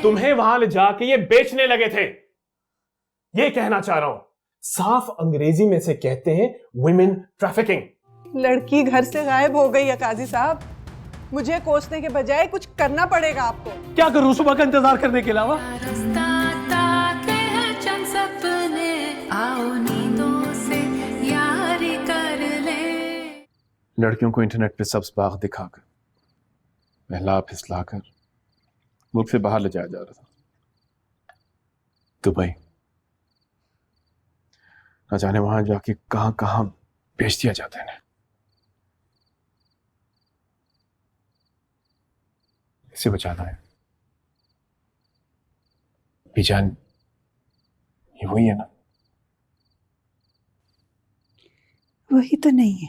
तुम्हें वहां ले जाके ये बेचने लगे थे, ये कहना चाह रहा हूं। साफ अंग्रेजी में से कहते हैं वुमेन ट्रैफिकिंग। लड़की घर से गायब हो गई है काजी साहब, मुझे कोसने के बजाय कुछ करना पड़ेगा आपको। क्या करूं सुबह का इंतजार करने के अलावा? लड़कियों को इंटरनेट पे सब्ज बाग दिखाकर, बहला फिसलाकर मुल्क से बाहर ले जाया जा रहा था, दुबई। न जाने वहां जाके कहां कहां बेच दिया जाता है ना। इसे बचाना है। बीजान ये वही है ना? वही तो नहीं है,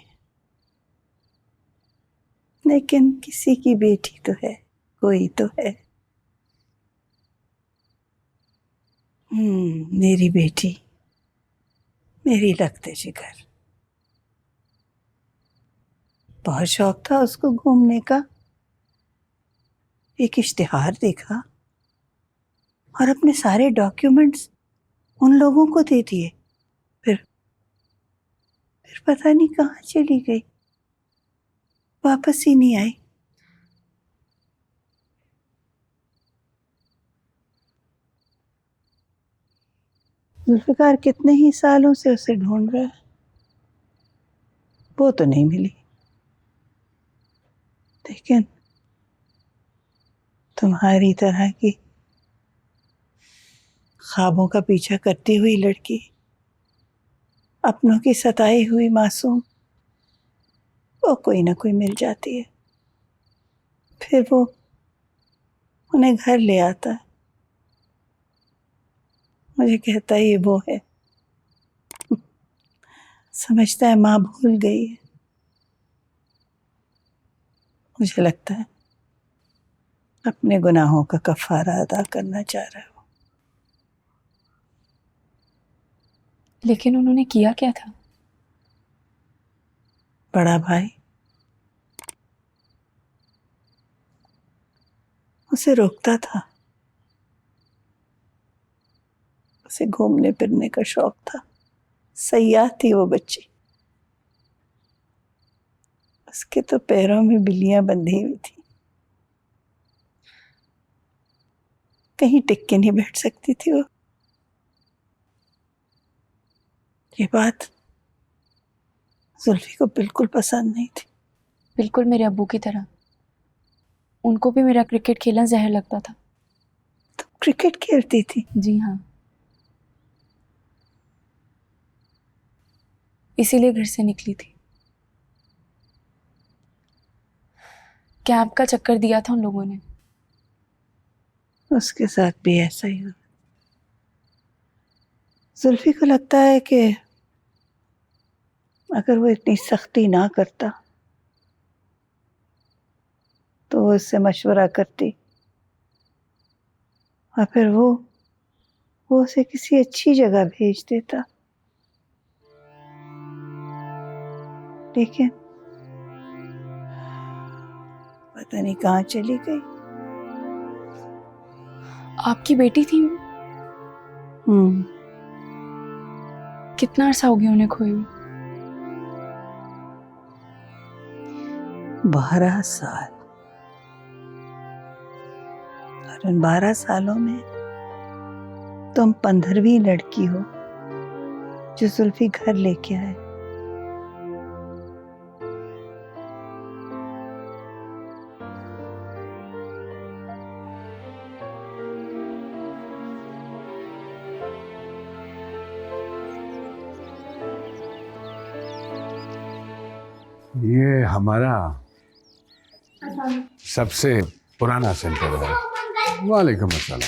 लेकिन किसी की बेटी तो है, कोई तो है। मेरी बेटी, मेरी लगते जिगर। बहुत शौक था उसको घूमने का। एक इश्तिहार देखा और अपने सारे डॉक्यूमेंट्स उन लोगों को दे दिए। फिर पता नहीं कहाँ चली गई, वापस ही नहीं आई। जुल्फिकार कितने ही सालों से उसे ढूंढ रहा है, वो तो नहीं मिली। लेकिन तुम्हारी तरह की ख्वाबों का पीछा करती हुई लड़की, अपनों की सताई हुई मासूम, वो कोई ना कोई मिल जाती है। फिर वो उन्हें घर ले आता है, मुझे कहता है ये वो है। समझता है माँ भूल गई है। मुझे लगता है अपने गुनाहों का कफारा अदा करना चाह रहा है वो। लेकिन उन्होंने किया क्या था? बड़ा भाई उसे रोकता था। उसे घूमने फिरने का शौक था, सयाह थी वो बच्ची। उसके तो पैरों में बिल्लियां बंधी हुई थी, कहीं टिक के नहीं बैठ सकती थी वो। ये बात जुल्फी को बिल्कुल पसंद नहीं थी। बिल्कुल मेरे अब्बू की तरह। उनको भी मेरा क्रिकेट खेलना जहर लगता था। तो क्रिकेट खेलती थी? जी हाँ, इसीलिए घर से निकली थी। कैंप का चक्कर दिया था उन लोगों ने। उसके साथ भी ऐसा ही हुआ। जुल्फी को लगता है कि अगर वो इतनी सख्ती ना करता तो वो उससे मशवरा करती और फिर वो उसे किसी अच्छी जगह भेज देता। लेकिन पता नहीं कहाँ चली गई। आपकी बेटी थी? कितना अरसा हो गया उन्हें खोए हुए? 12 साल। और उन 12 सालों में तुम 15वीं लड़की हो जो जुल्फी घर लेके आए। ये हमारा सबसे पुराना सेंटर है। वालेकुम अस्सलाम।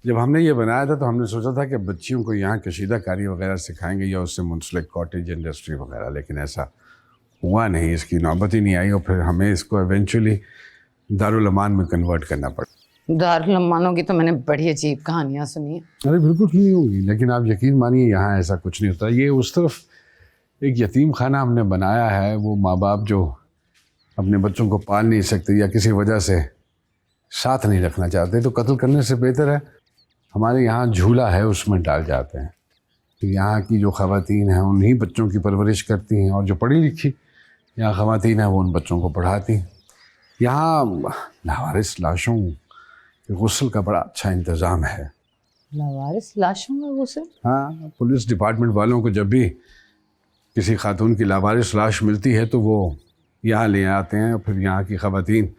जब हमने ये बनाया था तो हमने सोचा था कि बच्चियों को यहाँ कशीदाकारी वगैरह सिखाएंगे या उससे मुंसलिक कॉटेज इंडस्ट्री वगैरह, लेकिन ऐसा हुआ नहीं, इसकी नौबत ही नहीं आई और फिर हमें इसको एवेंचुअली दारुल अमान में कन्वर्ट करना पड़ा। दारुल अमानों की तो मैंने बड़ी अजीब कहानियाँ सुनी है। अरे बिल्कुल नहीं होगी, लेकिन आप यकीन मानिए यहाँ ऐसा कुछ नहीं होता। ये उस तरफ एक यतीम खाना हमने बनाया है। वो माँ बाप जो अपने बच्चों को पाल नहीं सकते या किसी वजह से साथ नहीं रखना चाहते, तो कत्ल करने से बेहतर है हमारे यहाँ झूला है उसमें डाल जाते हैं। तो यहाँ की जो ख़वातीन हैं उन्हीं बच्चों की परवरिश करती हैं, और जो पढ़ी लिखी यहाँ ख़वातीन हैं वो उन बच्चों को पढ़ाती हैं। यहाँ लावारिस लाशों के गुस्ल का बड़ा अच्छा इंतज़ाम है। लावारिस लाशों का गुस्ल? हाँ, पुलिस डिपार्टमेंट वालों को जब भी किसी खातून की लावारिस लाश मिलती है तो वो यहाँ ले आते हैं, और फिर यहाँ की ख़वातीन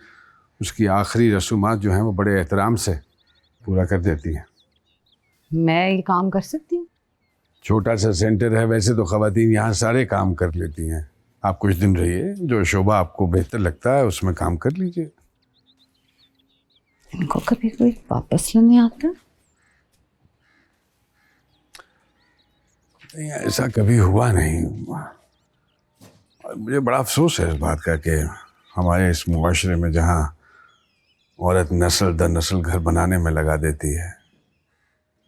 उसकी आखिरी रसूमात जो हैं वो बड़े एहतराम से पूरा कर देती हैं। मैं ये काम कर सकती हूँ? छोटा सा सेंटर है, वैसे तो ख़वातीन यहाँ सारे काम कर लेती हैं। आप कुछ दिन रहिए, जो शोबा आपको बेहतर लगता है उसमें काम कर लीजिए। इनको कभी कोई वापस लेने आता? नहीं, ऐसा कभी हुआ नहीं। और मुझे बड़ा अफसोस है इस बात का कि हमारे इस मुआशरे में जहाँ औरत नस्ल दर नस्ल घर बनाने में लगा देती है,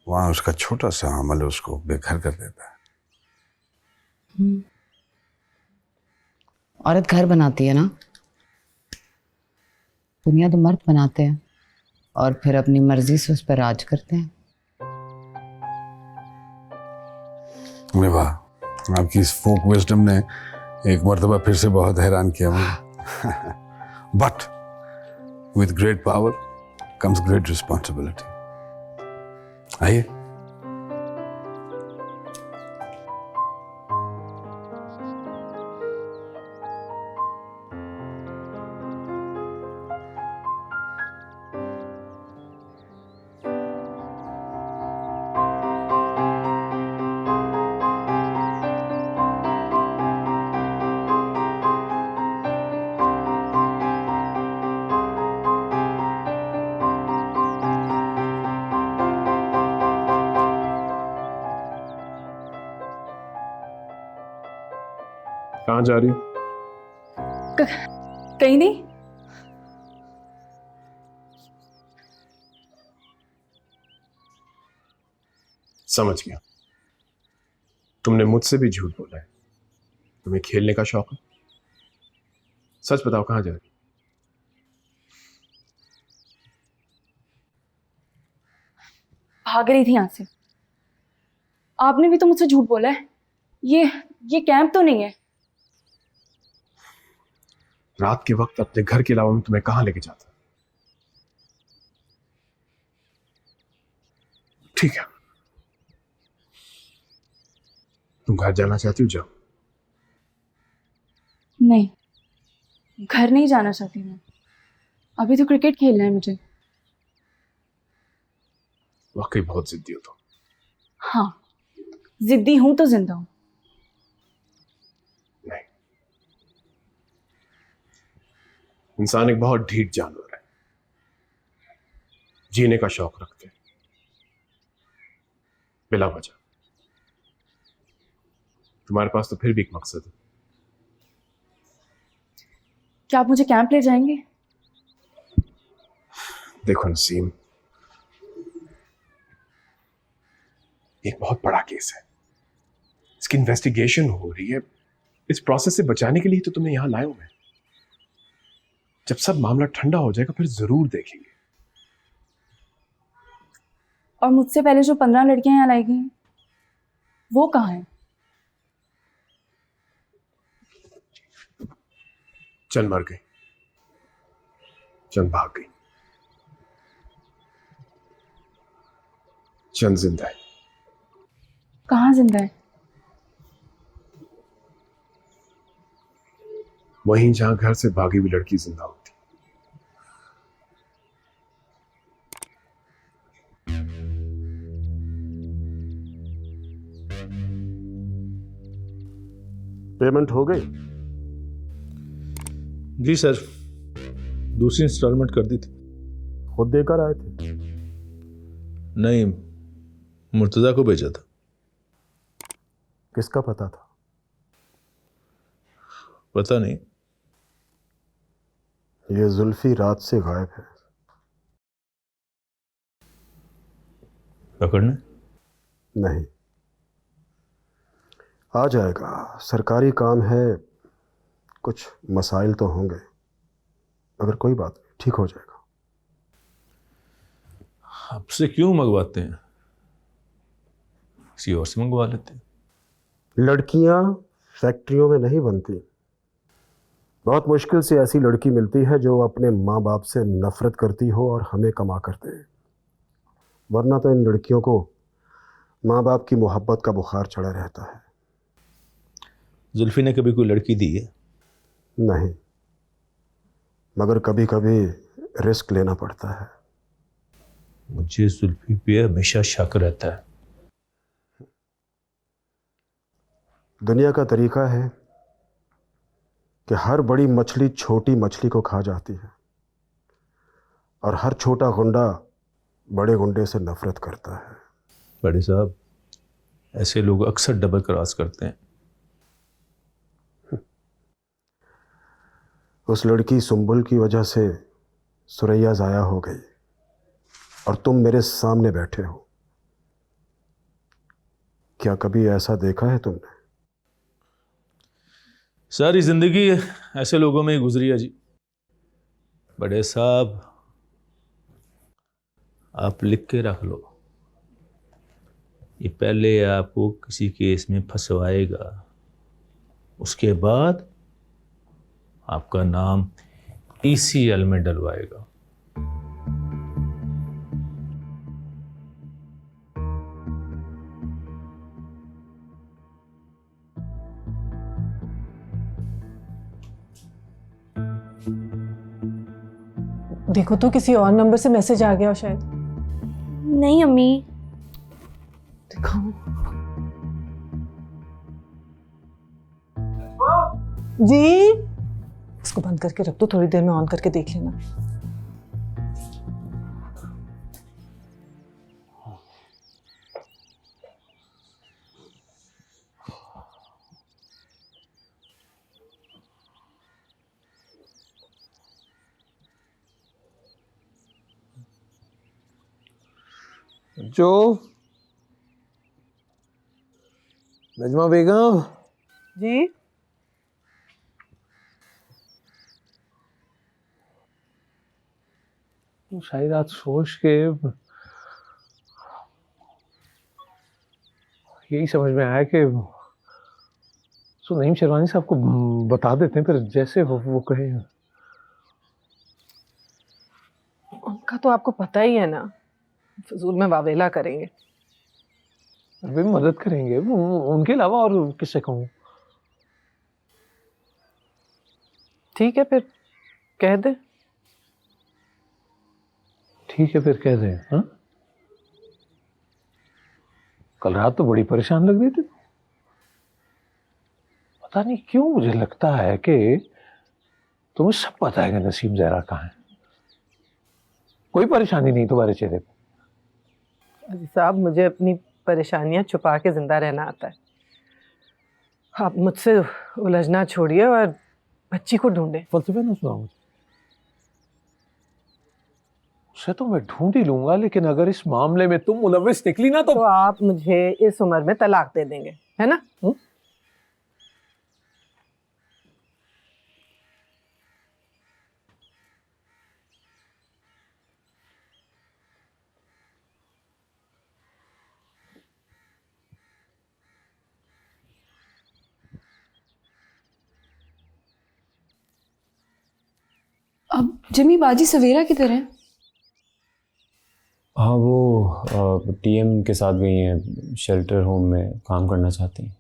वहाँ उसका छोटा सा अमल उसको बेघर कर देता है। औरत घर बनाती है ना, दुनिया तो मर्द बनाते हैं और फिर अपनी मर्जी से उस पर राज करते हैं। अरे वाह, आपकी इस फोक विजडम ने एक मर्तबा फिर से बहुत हैरान किया मुझे। But with great power comes great responsibility. आइए। कहाँ जा रही हो? कहीं नहीं। समझ गया, तुमने मुझसे भी झूठ बोला है। तुम्हें खेलने का शौक है? सच बताओ, कहाँ जा रही? भाग रही थी यहाँ से। आपने भी तो मुझसे झूठ बोला है। ये कैंप तो नहीं है। रात के वक्त अपने घर के अलावा मैं तुम्हें कहां लेके जाता? ठीक है, तुम घर जाना चाहती हो, जाओ। नहीं, घर नहीं जाना चाहती मैं। अभी तो क्रिकेट खेलना है मुझे। वाकई बहुत जिद्दी हो तुम। हाँ, जिद्दी हूं तो जिंदा हूं। नहीं, इंसान एक बहुत ढीठ जानवर है, जीने का शौक रखते हैं बिला वजह। तुम्हारे पास तो फिर भी एक मकसद है। क्या आप मुझे कैंप ले जाएंगे? देखो नसीम, एक बहुत बड़ा केस है, इसकी इन्वेस्टिगेशन हो रही है। इस प्रोसेस से बचाने के लिए तो तुम्हें यहां लाया हूं मैं। जब सब मामला ठंडा हो जाएगा फिर जरूर देखेंगे। और मुझसे पहले जो 15 लड़कियां यहाँ लाई गई वो कहाँ हैं? चंद मर गई, चंद भाग गई, चंद जिंदा है। कहाँ जिंदा है? वहीं जहां घर से भागी हुई लड़की जिंदा होती। पेमेंट हो गई? जी सर, दूसरी इंस्टॉलमेंट कर दी थी। खुद देकर आए थे? नहीं, मुर्तज़ा को भेजा था। किसका पता था? पता नहीं। ये जुल्फी रात से गायब है। पकड़ने? नहीं, आ जाएगा। सरकारी काम है, कुछ मसाइल तो होंगे, मगर कोई बात नहीं, ठीक हो जाएगा। आपसे क्यों मंगवाते हैं, किसी और से मंगवा लेते हैं। लड़कियां फैक्ट्रियों में नहीं बनती। बहुत मुश्किल से ऐसी लड़की मिलती है जो अपने माँ बाप से नफरत करती हो और हमें कमा कर दे, वरना तो इन लड़कियों को माँ बाप की मोहब्बत का बुखार चढ़ा रहता है। जुल्फी ने कभी कोई लड़की दी है? नहीं, मगर कभी कभी रिस्क लेना पड़ता है। मुझे जुल्फी पे हमेशा शक रहता है। दुनिया का तरीका है कि हर बड़ी मछली छोटी मछली को खा जाती है और हर छोटा गुंडा बड़े गुंडे से नफरत करता है। बड़े साहब, ऐसे लोग अक्सर डबल क्रॉस करते हैं। उस लड़की सुंबुल की वजह से सुरैया जाया हो गई और तुम मेरे सामने बैठे हो। क्या कभी ऐसा देखा है तुमने? सारी जिंदगी ऐसे लोगों में ही गुजरी है जी। बड़े साहब, आप लिख के रख लो, ये पहले आपको किसी केस में फंसवाएगा, उसके बाद आपका नाम ECL में डलवाएगा। देखो तो किसी और नंबर से मैसेज आ गया हो शायद। नहीं अम्मी। दिखाओ जी, इसको बंद करके रख दो, थोड़ी देर में ऑन करके देख लेना। जो नजमा बेगम, जी शायद आज सोच के यही समझ में आया कि तो नईम शेरवानी साहब को बता देते हैं, फिर जैसे वो कहे। उनका तो आपको पता ही है ना, फजूल में वावेला करेंगे। वे मदद करेंगे, उनके अलावा और किससे कहूँ? ठीक है फिर कह दे। ठीक है फिर कह दें। हाँ, कल रात तो बड़ी परेशान लग रही थी। पता नहीं क्यों मुझे लगता है कि तुम्हें सब पता है कि नसीम जहरा कहाँ है। कोई परेशानी नहीं तुम्हारे चेहरे पे। अजी साहब, मुझे अपनी परेशानियां छुपा के जिंदा रहना आता है। आप मुझसे उलझना छोड़िए और बच्ची को ढूंढे। फलसफे ना सुनाओ मुझे। उसे तो मैं ढूंढ ही लूंगा, लेकिन अगर इस मामले में तुम मुलव्विस निकली ना तो आप मुझे इस उम्र में तलाक दे देंगे, है ना? अब जिमी बाजी सवेरा किधर है? हाँ, वो TM के साथ गई हैं, शेल्टर होम में काम करना चाहती हैं।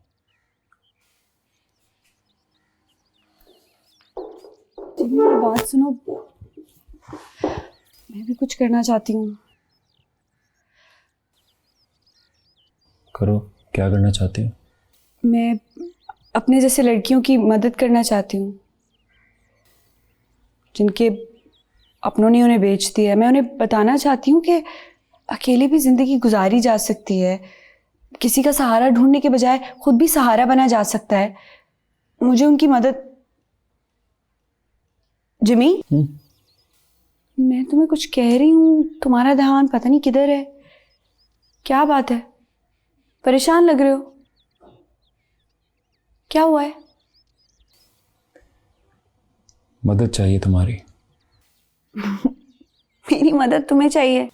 जिमी मेरी बात सुनो, मैं भी कुछ करना चाहती हूँ। करो, क्या करना चाहती हो? मैं अपने जैसे लड़कियों की मदद करना चाहती हूँ, जिनके अपनों ने उन्हें बेच दिया है। मैं उन्हें बताना चाहती हूँ कि अकेले भी जिंदगी गुजारी जा सकती है, किसी का सहारा ढूंढने के बजाय खुद भी सहारा बना जा सकता है। मुझे उनकी मदद। जिमी, मैं तुम्हें कुछ कह रही हूँ, तुम्हारा ध्यान पता नहीं किधर है। क्या बात है, परेशान लग रहे हो? क्या हुआ है? मदद चाहिए तुम्हारी। मेरी मदद तुम्हें चाहिए?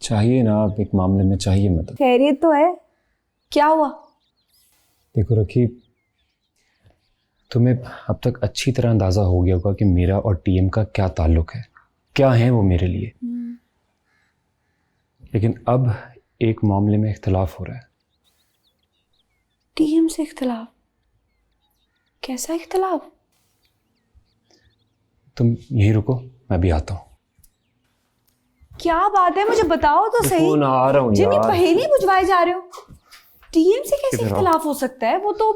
चाहिए ना, आप एक मामले में चाहिए मदद। खैरियत तो है, क्या हुआ? देखो रखी, तुम्हें अब तक अच्छी तरह अंदाजा हो गया होगा कि मेरा और टीएम का क्या ताल्लुक है, क्या है वो मेरे लिए। लेकिन अब एक मामले में इख्तलाफ हो रहा है। टीएम से इख्तलाफ? कैसा इख्तलाफ? तुम यहीं रुको, मैं भी आता हूँ। क्या बात है, मुझे बताओ तो सही। फोन आ रहा हूँ जिमी, यार। पहेली बुझवाए जा रहे हो? टीएम से कैसे इधर आओ। इख्तलाफ हो सकता है? वो तो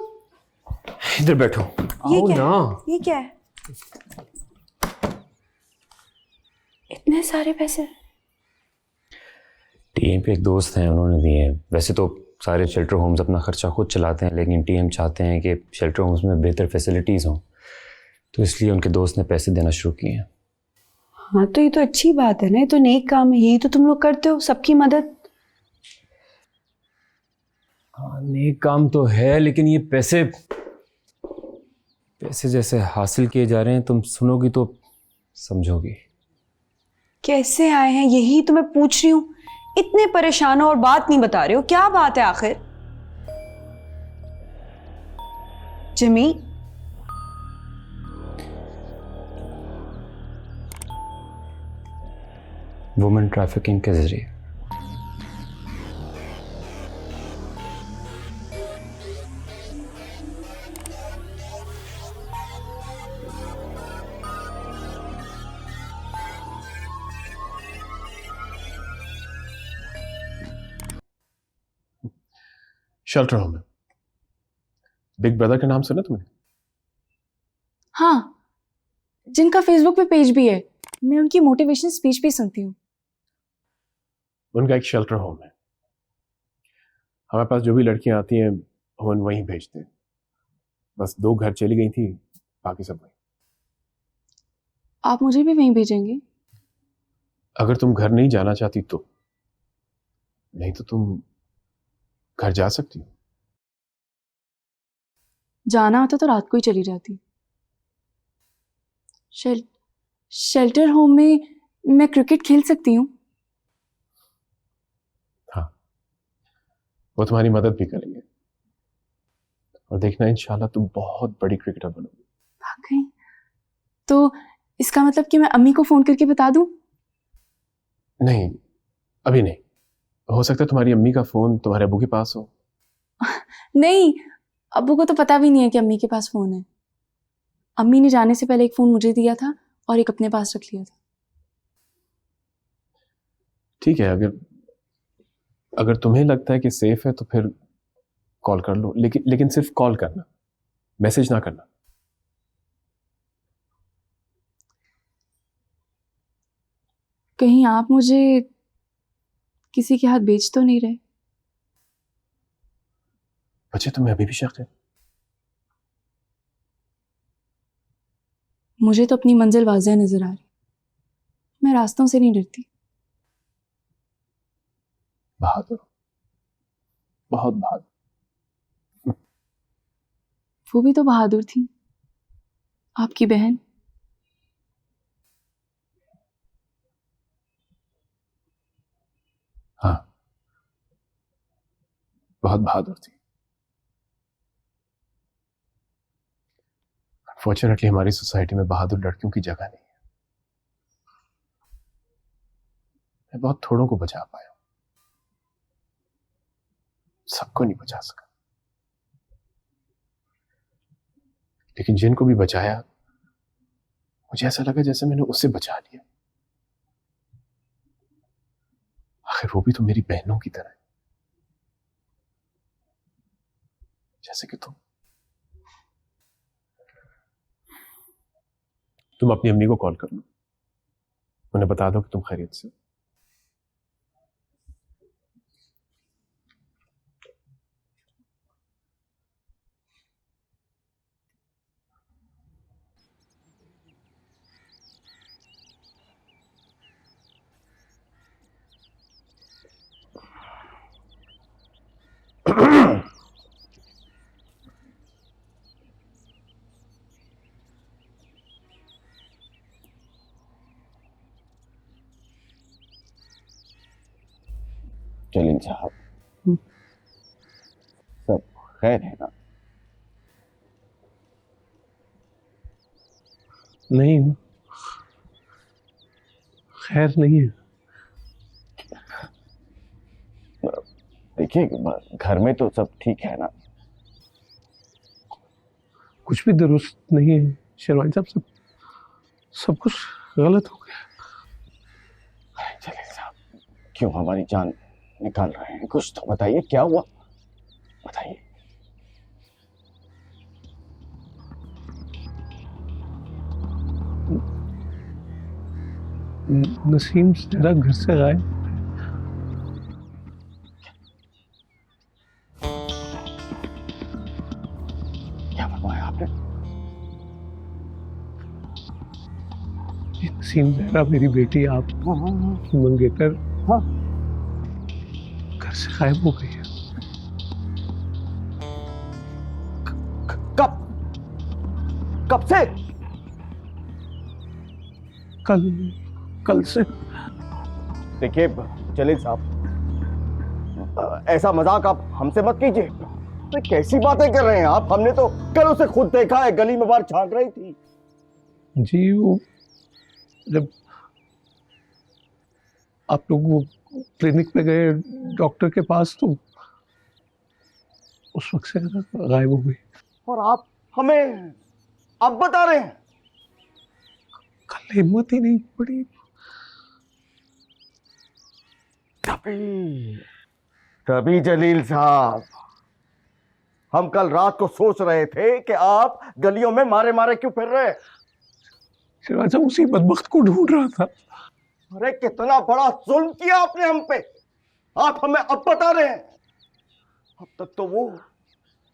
इधर बैठो। ये आओ क्या ना। ये क्या है? इतने सारे पैसे? टीएम के एक दोस्त हैं, उन्होंने दिए हैं। वैसे तो सारे शेल्टर होम्स अपना खर्चा खुद चलाते हैं, लेकिन टीएम चाहते हैं कि शेल्टर होम्स में बेहतर फैसिलिटीज़ हों, तो इसलिए उनके दोस्त ने पैसे देना शुरू किए हैं। हाँ तो ये तो अच्छी बात है ना, ये तो नेक काम है, यही तो तुम लोग करते हो, सबकी मदद। हाँ, नेक काम तो है, लेकिन ये पैसे जैसे हासिल किए जा रहे हैं, तुम सुनोगी तो समझोगी। कैसे आए हैं यही तो मैं पूछ रही हूँ। इतने परेशान हो और बात नहीं बता रहे हो, क्या बात है आखिर? जिमी, वुमेन ट्रैफिकिंग के जरिए। शेल्टर होम में बिग ब्रदर का नाम सुना तुमने? हाँ, जिनका फेसबुक पे पेज भी है, मैं उनकी मोटिवेशनल स्पीच भी सुनती हूँ। उनका एक शेल्टर होम है। हमारे पास जो भी लड़कियां आती हैं हम वहीं भेजते हैं। बस 2 घर चली गई थी, बाकी सब वहीं। आप मुझे भी वहीं भेजेंगे? अगर तुम घर नहीं जाना चाहती तो, नहीं तो तुम घर जा सकती हो। जाना होता तो रात को ही चली जाती। शेल्टर होम में मैं क्रिकेट खेल सकती हूँ? हाँ, वो तुम्हारी मदद भी करेंगे और देखना इंशाल्लाह तुम बहुत बड़ी क्रिकेटर बनोगी। वाकई? तो इसका मतलब कि मैं अम्मी को फोन करके बता दूं? नहीं, अभी नहीं। हो सकता है तुम्हारी अम्मी का फोन तुम्हारे अबू के पास हो। नहीं, अब्बू को तो पता भी नहीं है कि अम्मी के पास फोन है। अम्मी ने जाने से पहले एक फोन मुझे दिया था और एक अपने पास रख लिया था। ठीक है, अगर तुम्हें लगता है कि सेफ है तो फिर कॉल कर लो, लेकिन सिर्फ कॉल करना, मैसेज ना करना। कहीं आप मुझे किसी के हाथ बेच तो नहीं रहे? बच्चे तुम्हें अभी भी शक है? मुझे तो अपनी मंजिल वाज़ेह नजर आ रही। मैं रास्तों से नहीं डरती। बहादुर, बहुत बहादुर। वो भी तो बहादुर थी, आपकी बहन। हाँ, बहुत बहादुर थी। अनफॉर्चुनेटली हमारी सोसाइटी में बहादुर लड़कियों की जगह नहीं है। मैं बहुत थोड़ों को बचा पाया, सबको नहीं बचा सका, लेकिन जिनको भी बचाया मुझे ऐसा लगा जैसे मैंने उससे बचा लिया। आखिर वो भी तो मेरी बहनों की तरह है, जैसे कि तुम अपनी अम्मी को कॉल कर लो, उन्हें बता दो कि तुम खैरियत से हो। जलील साहब, सब खैर है ना? नहीं, खैर नहीं है। देखिए, घर में तो सब ठीक है ना? कुछ भी दुरुस्त नहीं है शेरवानी साहब, सब कुछ गलत हो गया। जलील साहब, क्यों हमारी जान निकाल रहे हैं? कुछ तो बताइए, क्या हुआ? बताइए। नसीम जरा घर से गायब। क्या फरमाया आपने? नसीम जहरा मेरी बेटी, आप मंगेतर, हाँ, घर से गायब हो गई है। कब? कब से? कल से। देखिए जलील साहब, ऐसा मजाक आप हमसे मत कीजिए। तो कैसी बातें कर रहे हैं आप? हमने तो कल उसे खुद देखा है, गली में बाहर झांक रही थी। जी, वो जब आप लोग वो क्लिनिक पे गए डॉक्टर के पास, तो उस वक्त से गायब हो गई। और आप हमें अब बता रहे हैं? कल हिम्मत ही नहीं पड़ी। तभी जलील साहब, हम कल रात को सोच रहे थे कि आप गलियों में मारे मारे क्यों फिर रहे हैं। शेरवानी साहब, उसी बदबख्त को ढूंढ रहा था। अरे कितना बड़ा जुल्म किया आपने हम पे, आप हमें अब बता रहे हैं? अब तक तो वो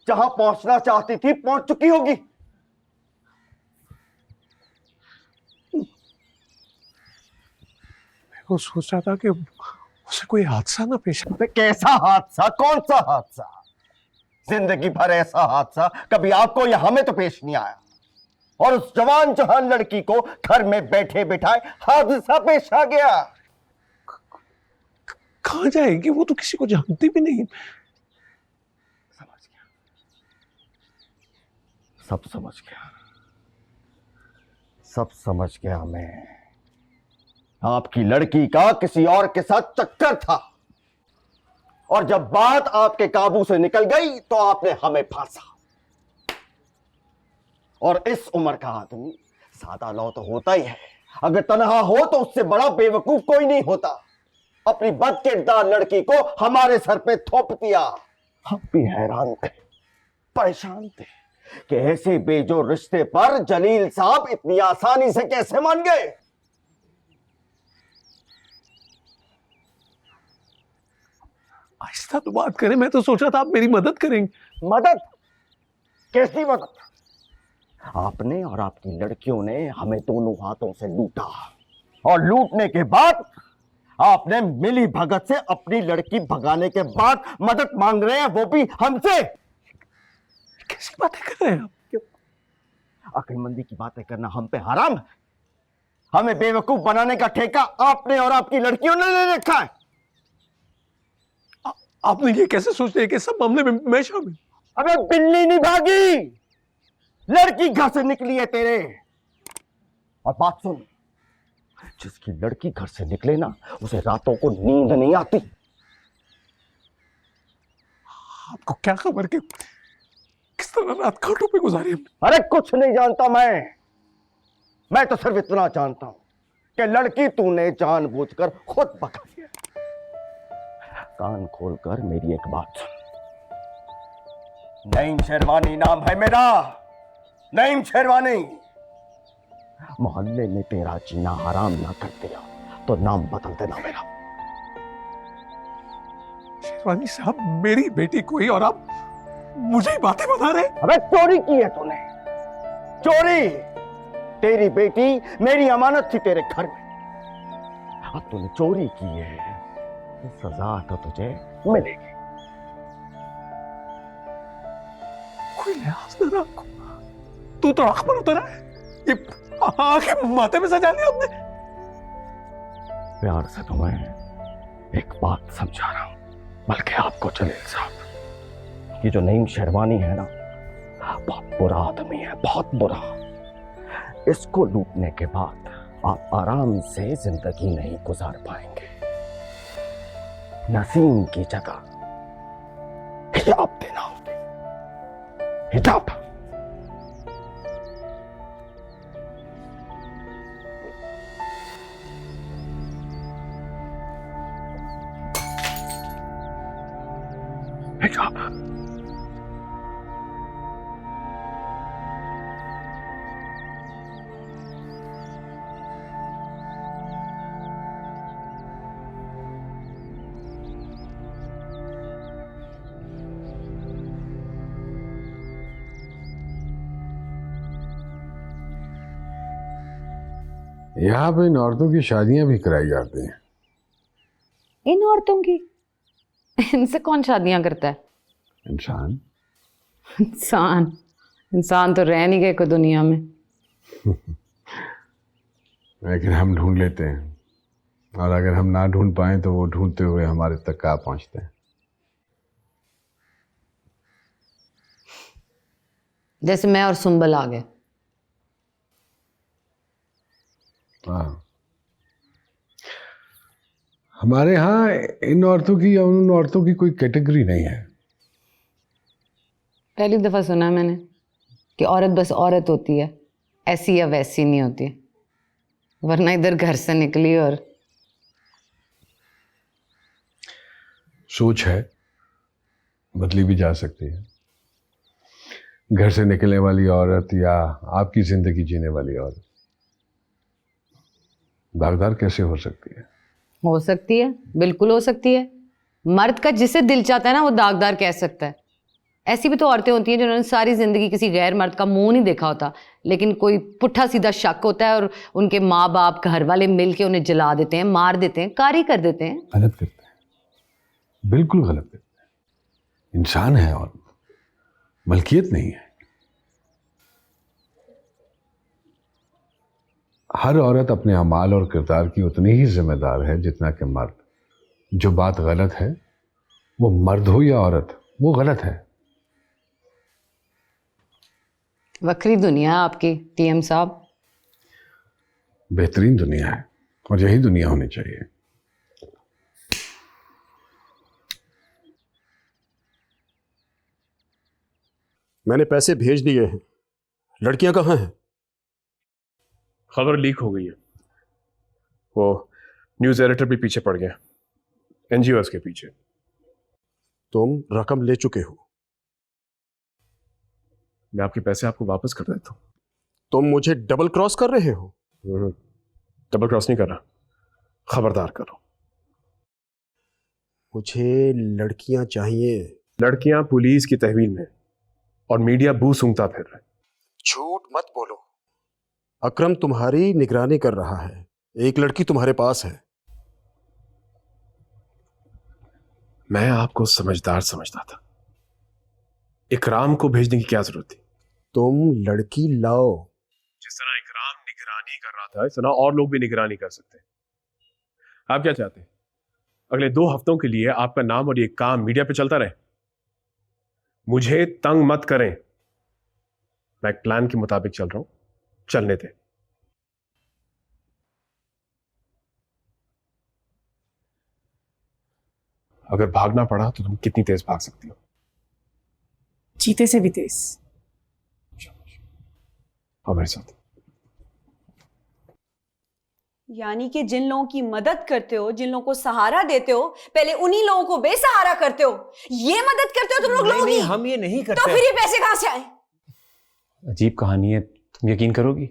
जहां पहुंचना चाहती थी पहुंच चुकी होगी। वो सोच रहा था कि उसे कोई हादसा ना पेश आए। कैसा हादसा? कौन सा हादसा? जिंदगी भर ऐसा हादसा कभी आपको या हमें तो पेश नहीं आया, और उस जवान जहान लड़की को घर में बैठे बिठाए हादसा पेश आ गया। कहां जाएगी वो? तो किसी को जानती भी नहीं। समझ गया, सब समझ गया, सब समझ गया मैं। आपकी लड़की का किसी और के साथ चक्कर था, और जब बात आपके काबू से निकल गई तो आपने हमें फांसा। और इस उम्र का आदमी सादा लौ तो होता ही है, अगर तन्हा हो तो उससे बड़ा बेवकूफ कोई नहीं होता। अपनी बदकिरदार लड़की को हमारे सर पे थोप दिया। हम भी हैरान थे, परेशान थे कि ऐसे बेजोर रिश्ते पर जलील साहब इतनी आसानी से कैसे मान गए। आहिस्ता तो बात करें, मैं तो सोच रहा था आप मेरी मदद करेंगे। मदद? कैसी मदद? आपने और आपकी लड़कियों ने हमें दोनों हाथों से लूटा, और लूटने के बाद आपने मिली भगत से अपनी लड़की भगाने के बाद मदद मांग रहे हैं, वो भी हमसे। कैसी बातें कर रहे हैं आप? अक्लमंदी की बातें करना हम पे हराम है। हमें बेवकूफ बनाने का ठेका आपने और आपकी लड़कियों ने ले रखा है। आपने ये कैसे सोच लिया कि सब मामले में मैं शामिल? अबे बिल्ली नहीं भागी, लड़की घर से निकली है तेरे। और बात सुन, जिसकी लड़की घर से निकले ना, उसे रातों को नींद नहीं आती। आपको क्या खबर कि किस तरह रात खाटों पे गुजारी हमने? अरे कुछ नहीं जानता मैं तो सिर्फ इतना जानता हूं कि लड़की तूने जानबूझकर खुद भगा दिया। कान खोलकर मेरी एक बात सुन। नईम शेरवानी नाम है मेरा, नईम शेरवानी। मोहल्ले में तेरा जीना हराम ना कर दिया तो नाम बदल देना मेरा। शेरवानी साहब, मेरी बेटी कोई और आप मुझे ही बातें बता रहे? अबे चोरी की है तूने, चोरी। तेरी बेटी मेरी अमानत थी तेरे घर में, अब तूने चोरी की है, सजा तो तुझे मिलेगी। कोई लिहाज न रखो, तू तो आंख पर उतरा है, ये आंखें माथे में सजा लिया हमने। प्यार से तुम्हें एक बात समझा रहा हूं, बल्कि आपको जलील साहब, ये जो नईम शेरवानी है ना, बहुत बुरा आदमी है, बहुत बुरा। इसको लूटने के बाद आप आराम से जिंदगी नहीं गुजार पाएंगे। नसीम की जगह हिजाब देना होगी, हिजाब। हिजाब। यहाँ पे इन औरतों की शादियां भी कराई जाती हैं। इन औरतों की? इनसे कौन शादियां करता है? इंसान। इंसान? इंसान तो रह नहीं गए कोई दुनिया में। लेकिन हम ढूंढ लेते हैं, और अगर हम ना ढूंढ पाए तो वो ढूंढते हुए हमारे तक आ पहुंचते हैं। जैसे मैं और सुंबल आ गए। हाँ, हमारे यहाँ इन औरतों की या उन औरतों की कोई कैटेगरी नहीं है। पहली दफा सुना मैंने कि औरत बस औरत होती है, ऐसी या वैसी नहीं होती। वरना इधर घर से निकली और सोच है, बदली भी जा सकती है। घर से निकलने वाली औरत या आपकी जिंदगी जीने वाली औरत दागदार कैसे हो सकती है? हो सकती है, बिल्कुल हो सकती है। मर्द का जिसे दिल चाहता है ना, वो दागदार कह सकता है। ऐसी भी तो औरतें होती हैं जिन्होंने सारी जिंदगी किसी गैर मर्द का मुंह नहीं देखा होता, लेकिन कोई पुट्ठा सीधा शक होता है और उनके माँ बाप घर वाले मिल के उन्हें जला देते हैं, मार देते हैं, कारी कर देते हैं। गलत करते हैं, बिल्कुल गलत करते हैं। इंसान है और मलकियत नहीं है। हर औरत अपने अमाल और किरदार की उतनी ही जिम्मेदार है जितना कि मर्द। जो बात गलत है, वो मर्द हो या औरत, वो गलत है। वक्री दुनिया है आपकी टीएम साहब। बेहतरीन दुनिया है और यही दुनिया होनी चाहिए। मैंने पैसे भेज दिए हैं, लड़कियां कहाँ हैं? खबर लीक हो गई है। वो न्यूज़ एडिटर भी पीछे पड़ गया, एनजीओस के पीछे। तुम रकम ले चुके हो। मैं आपके पैसे आपको वापस कर देता हूँ। तुम मुझे डबल क्रॉस कर रहे हो? डबल क्रॉस नहीं कर रहा, खबरदार करो। मुझे लड़कियां चाहिए। लड़कियां पुलिस की तहवील में और मीडिया बू सूंघता फिर रहा है। झूठ मत बोलो। अकरम तुम्हारी निगरानी कर रहा है, एक लड़की तुम्हारे पास है। मैं आपको समझदार समझता था, इकराम को भेजने की क्या जरूरत थी? तुम लड़की लाओ। जिस तरह इकराम निगरानी कर रहा था, इस तरह और लोग भी निगरानी कर सकते हैं। आप क्या चाहते हैं? अगले 2 हफ्तों के लिए आपका नाम और ये काम मीडिया पे चलता रहे? मुझे तंग मत करें, मैं एक प्लान के मुताबिक चल रहा हूं, चलने दे। अगर भागना पड़ा तो तुम कितनी तेज भाग सकती हो? चीते से भी तेज। और मेरे साथ। यानी कि जिन लोगों की मदद करते हो, जिन लोगों को सहारा देते हो, पहले उन्हीं लोगों को बेसहारा करते हो। ये मदद करते हो तुम लोग लोगों की? हम ये नहीं तो फिर ये पैसे कहां से आए? अजीब कहानी है, तुम यकीन करोगी?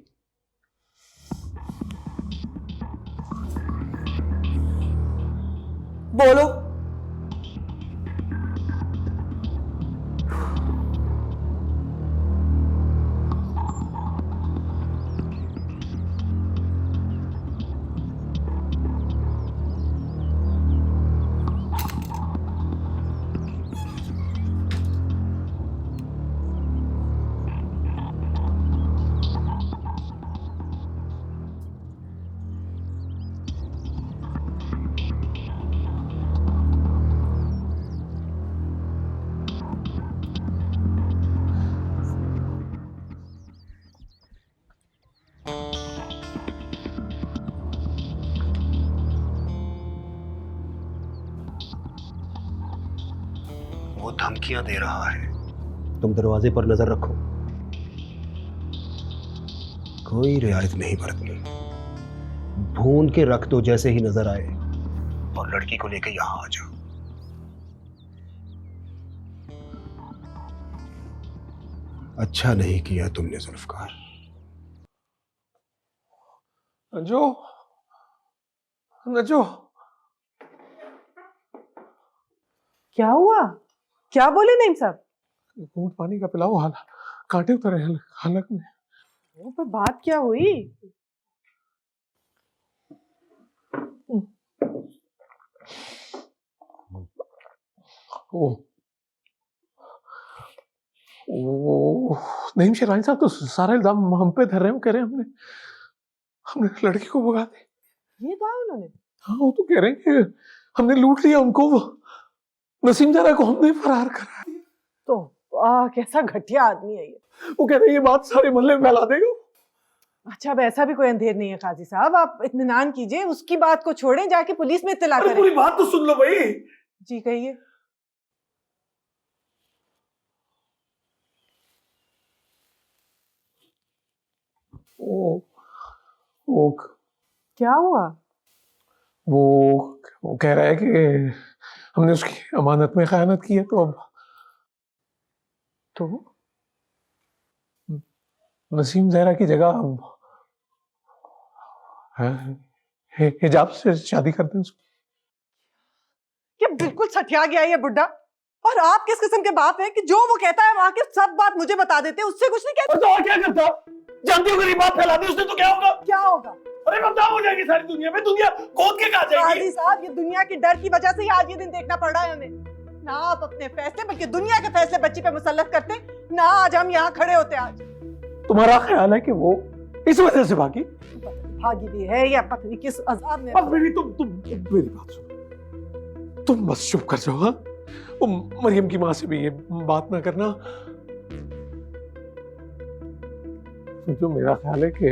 बोलो। वो धमकियां दे रहा है। तुम दरवाजे पर नजर रखो, कोई रियायत नहीं बरतनी। भून के रख दो जैसे ही नजर आए, और लड़की को लेकर यहां आ जाओ। अच्छा नहीं किया तुमने जुल्फकार। नजो, नजो, क्या हुआ? क्या बोले नईम साहब? घूंट पानी का पिलाओ, कांटे उतरे हैं हलक में। वो पर बात क्या हुई? ओ नईम शेरवानी साहब तो सारा इल्जाम हम पे धर रहे हैं। कह रहे हैं हमने लड़की को भगा दी। ये कहा उन्होंने? हाँ, वो तो कह रहे हैं कि हमने लूट लिया उनको, नसीम जरा को हमने फरार करा दिया। तो कैसा घटिया आदमी है ये। वो कह रहे हैं ये बात सारे मोहल्ले में फैला देगा। अच्छा, अब ऐसा भी कोई अंधेर नहीं है काजी साहब, आप इत्मीनान कीजिए, उसकी बात को छोड़ें, जाके पुलिस में इत्तला करें। पूरी बात तो सुन लो भाई। जी कहिए। वो क्या हुआ? वो कह रहा है कि हमने उसकी अमानत में खयानत की है, तो अब तो नसीम जहरा की जगह अब हिजाब से शादी कर दें उसको। ये बिल्कुल सठिया गया ये बुड्ढा। और आप किस किस्म के बाप हैं कि जो वो कहता है वहां के सब बात मुझे बता देते, उससे कुछ नहीं कहते? तो और क्या करता? जानती हो, गरीब बात फैला दी उसने तो क्या होगा? क्या होगा? अरे बदनाम हो जाएगी सारी दुनिया में, दुनिया कौन के कहा जाएगी? काजी साहब, ये दुनिया की डर की वजह से ही आज ये दिन देखना पड़ रहा है हमें। ना आप अपने फैसले बल्कि दुनिया के फैसले बच्ची पे मुसल्लत करते, ना आज हम यहाँ खड़े होते। आज तुम्हारा ख्याल है कि वो इस वजह से भागी? भागी भी है या पता नहीं किस अजाब में। बस मेरी तुम मेरी बात सुनो, तुम बस चुप कर जाओ। हाँ, वो मरियम की माँ से भी ये बात ना करना। जो मेरा ख्याल है कि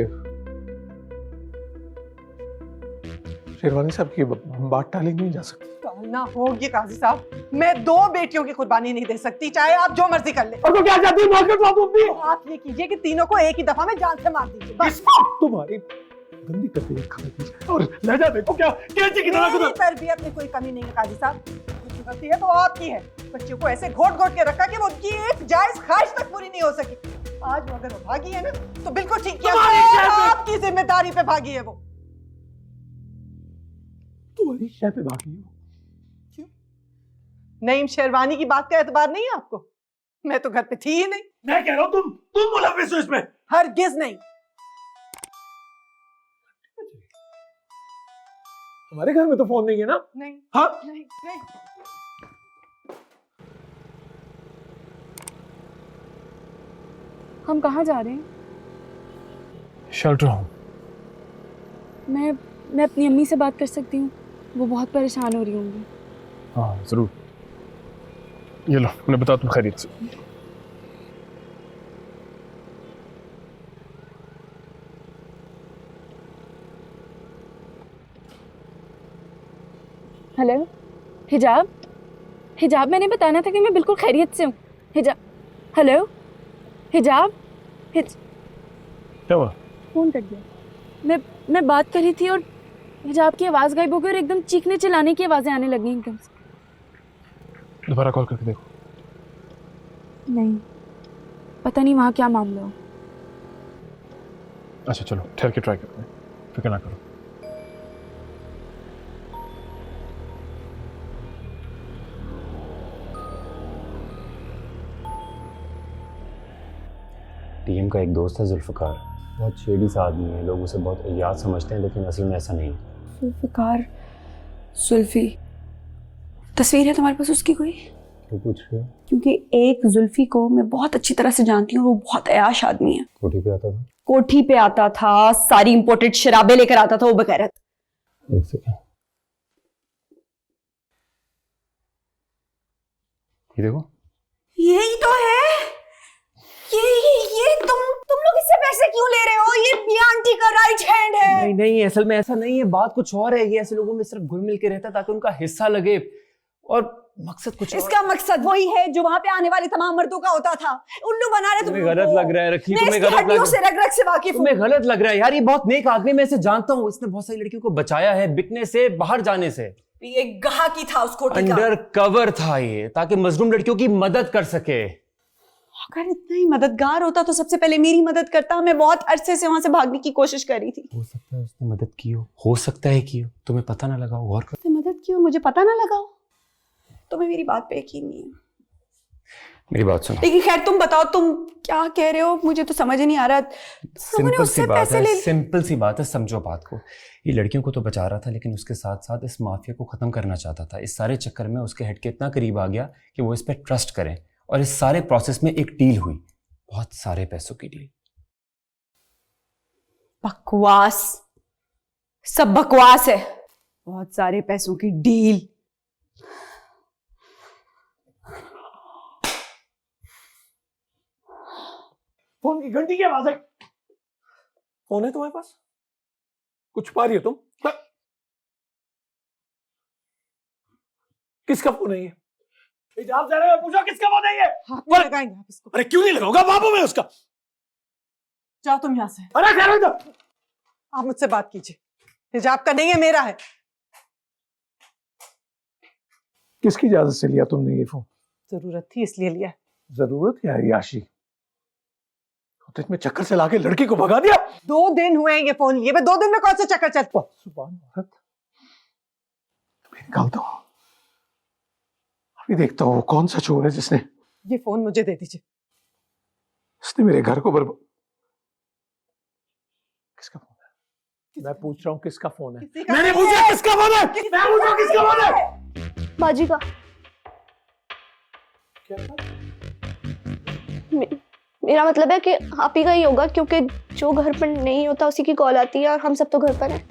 शेरवानी साहब की बात टाली नहीं जा सकती। टालना होगी काजी साहब, मैं 2 बेटियों की कुर्बानी नहीं दे सकती, चाहे आप जो मर्जी कर ले। और तो क्या चाहती हो मौके तो आप ये कीजिए कि तीनों को एक ही दफा में जान से मार दीजिए बस। तुम्हारी गंदी करती है खाने की और लहजा देखो क्या कैसे की तरह मेरी तरबियत में कोई कमी नहीं है काजी साहब, कुछ गलती है तो आपकी है। बच्चे को ऐसे घोट घोट के रखा कि वो उनकी एक जायज ख्वाहिश तक पूरी नहीं हो सकी। आज वो अगर वो भागी है ना तो बिल्कुल ठीक किया, आपकी जिम्मेदारी पे भागी है वो। तुम्हारी शय पे भागी हो? क्यों? नईम शेरवानी की बात का एतबार नहीं है आपको? मैं तो घर पे थी ही नहीं। मैं कह रहा हूँ तुम मुलव्विस हो इसमें। हरगिज नहीं। हमारे घर में तो फोन नहीं है ना? नहीं। हाँ? नहीं नहीं। हम कहाँ जा रहे हैं? Shelter home. मैं अपनी अम्मी से बात कर सकती हूँ? वो बहुत परेशान हो रही होंगी। हाँ जरूर, ये लो उन्हें बताओ तुम खैरियत से। हेलो हिजाब, हिजाब मैंने बताना था कि मैं बिल्कुल खैरियत से हूँ। हिजाब, हेलो हिजाब, क्या हुआ? फोन कट गया। मैं बात कर रही थी और हिजाब की आवाज़ गायब हो गई और एकदम चीखने चिल्लाने की आवाज़ें आने लगी एकदम से। दोबारा कॉल करके देखो। नहीं, पता नहीं वहाँ क्या मामला हो। अच्छा चलो ठहर के ट्राई करते हैं, फिक्र ना करो। टीएम का एक दोस्त है जुल्फ़िकार, बहुत शेडी सा आदमी है, लोग उसे बहुत अयाज समझते हैं, लेकिन असल में ऐसा नहीं। जुल्फ़िकार, जुल्फ़ी, तस्वीर है तुम्हारे पास उसकी कोई? क्यों पूछ रहे हो? क्योंकि एक जुल्फ़ी को मैं बहुत अच्छी तरह से जानती हूँ, वो बहुत अयाश आदमी है। कोठी पे आता था? कोठी पे आता था, सारी इंपोर्टेड शराबें लेकर आता था वो बगैरत। एक सेकंड, ये देखो। यही तो है। ये तुम लोग इससे पैसे क्यों ले रहे हो? ये मियां आंटी का राइट हैंड है। नहीं नहीं, असल में ऐसा नहीं है, बात कुछ और है। ये ऐसे लोगों में सिर्फ घुल मिल के रहता है ताकि उनका हिस्सा लगे। और मकसद कुछ इसका मकसद वही है जो वहां पे आने वाले तमाम मर्दों का होता था। उल्लू बना रहे तुम्हें गलत लग रहा है रखी, तुम्हें गलत लग हड्डियों से रग रग से वाकिफ हूं। तुम्हें गलत लग रहा है यार, ये बहुत नेक आदमी, मैं इसे जानता हूँ, इसने बहुत सारी लड़कियों को बचाया है बिकने से, बाहर जाने से। ये गाहकी था उस कोठी का। अंडर कवर था ये, ताकि मजलूम लड़कियों की मदद कर सके। अगर इतना ही मददगार होता तो सबसे पहले मेरी मदद करता। मैं बहुत अरसे से वहां से भागने की कोशिश कर रही थी। हो सकता है उसने मदद की हो सकता है की हो, तुम्हें पता ना लगा हो, गौर करो। मदद की हो, मुझे पता ना लगा हो। तुम्हें मेरी बात पे यकीन नहीं है। मेरी बात सुनो। लेकिन खैर तुम बताओ, तुम क्या कह रहे हो, मुझे तो समझ ही नहीं आ रहा। सिंपल सी बात है, सिंपल सी बात है, समझो बात को। ये लड़कियों को तो बचा रहा था, लेकिन उसके साथ साथ इस माफिया को खत्म करना चाहता था। इस सारे चक्कर में उसके हेड के इतना करीब आ गया कि वो इस पर ट्रस्ट करें, और इस सारे प्रोसेस में एक डील हुई, बहुत सारे पैसों की डील। बकवास, सब बकवास है। बहुत सारे पैसों की डील। फोन की घंटी की आवाज है। फोन है तुम्हारे पास? कुछ पा रही हो तुम? किसका फोन है ये? हिजाब जा रहे हो, पूछो किसका फोन है ये? हाथ लगाएंगे आप इसको। अरे क्यों नहीं लगाऊंगा, बाबू मैं उसका। जाओ तुम यहाँ से। अरे ठहरो इधर। आप मुझसे बात कीजिए। हिजाब का नहीं है, मेरा है। किसकी इजाजत से लिया तुमने ये फोन? जरूरत थी इसलिए लिया। जरूरत क्या है याशी? तो इसमें चक्कर से लाके लड़की को भगा दिया। 2 दिन हुए हैं ये फोन लिए, मैं 2 दिन में कौन सा चक्कर चलता? सुभान औरत, तुम्हें निकालता हूं। अभी देखता हूँ कौन सा चोर है जिसने ये फोन मुझे दे दीजिए। इसने मेरे घर को बर्बाद। किसका फोन है? मैं पूछ रहा हूँ किसका फोन है? मैंने पूछा किसका फोन है? मैं पूछा किसका फोन है? बाजी का। मेरा मतलब है कि आप ही का ही होगा, क्योंकि जो घर पर नहीं होता उसी की कॉल आती है, और हम सब तो घर पर हैं।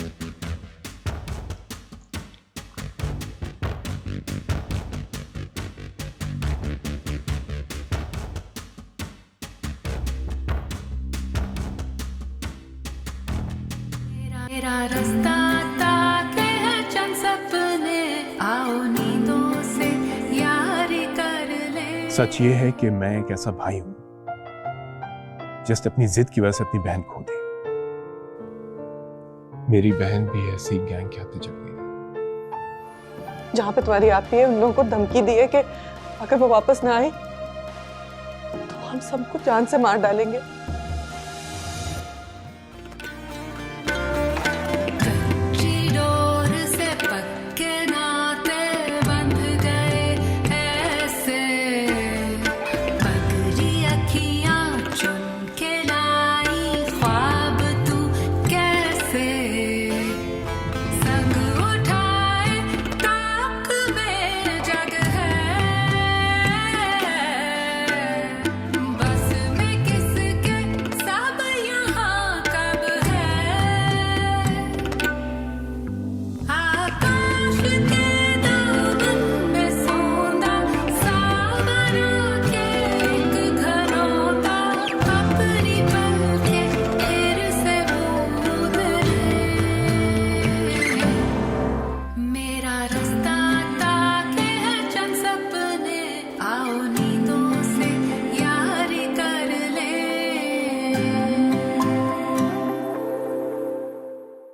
मेरा रास्ता ताके है चंद सपने, आओ नींदों से यारी कर ले। सच ये है कि मैं एक ऐसा भाई हूं जिसने अपनी जिद की वजह से अपनी बहन खो दी। मेरी बहन भी ऐसी गैंग के हाथे चल गई। जहां पे तुम्हारी आती है, उन लोगों को धमकी दी है कि अगर वो वापस ना आए तो हम सबको जान से मार डालेंगे।